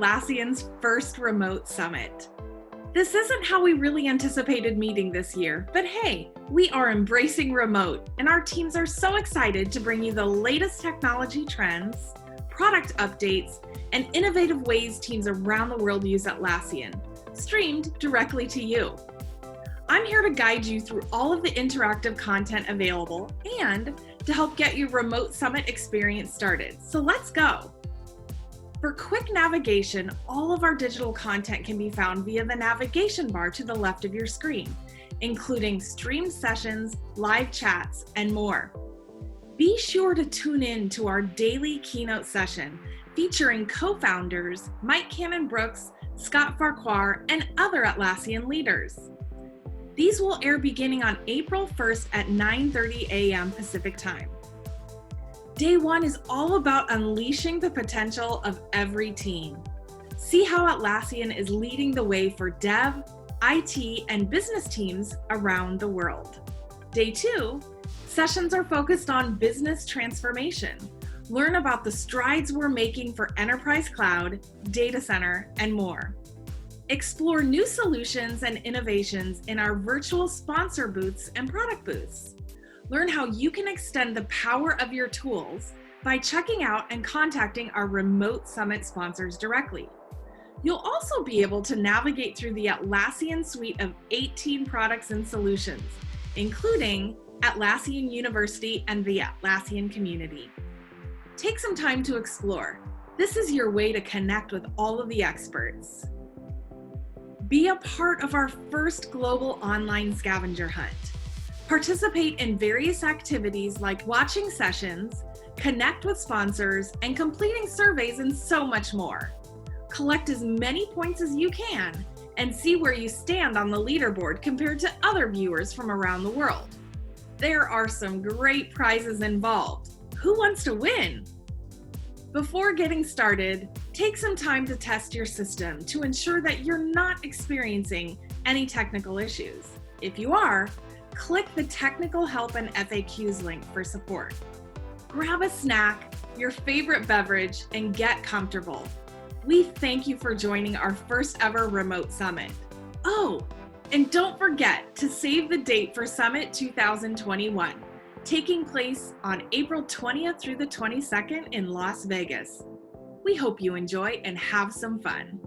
Atlassian's first remote summit. This isn't how we really anticipated meeting this year, but hey, we are embracing remote, and our teams are so excited to bring you the latest technology trends, product updates, and innovative ways teams around the world use Atlassian, streamed directly to you. I'm here to guide you through all of the interactive content available and to help get your remote summit experience started. So let's go. For quick navigation, all of our digital content can be found via the navigation bar to the left of your screen, including streamed sessions, live chats, and more. Be sure to tune in to our daily keynote session featuring co-founders Mike Cannon-Brookes, Scott Farquhar, and other Atlassian leaders. These will air beginning on April 1st at 9:30 a.m. Pacific Time. Day one is all about unleashing the potential of every team. See how Atlassian is leading the way for dev, IT, and business teams around the world. Day two, sessions are focused on business transformation. Learn about the strides we're making for enterprise cloud, data center, and more. Explore new solutions and innovations in our virtual sponsor booths and product booths. Learn how you can extend the power of your tools by checking out and contacting our remote summit sponsors directly. You'll also be able to navigate through the Atlassian suite of 18 products and solutions, including Atlassian University and the Atlassian community. Take some time to explore. This is your way to connect with all of the experts. Be a part of our first global online scavenger hunt. Participate in various activities like watching sessions, connect with sponsors, and completing surveys and so much more. Collect as many points as you can and see where you stand on the leaderboard compared to other viewers from around the world. There are some great prizes involved. Who wants to win? Before getting started, take some time to test your system to ensure that you're not experiencing any technical issues. If you are, click the Technical Help and FAQs link for support. Grab a snack, your favorite beverage, and get comfortable. We thank you for joining our first ever remote summit. Oh, and don't forget to save the date for Summit 2021, taking place on April 20th through the 22nd in Las Vegas. We hope you enjoy and have some fun.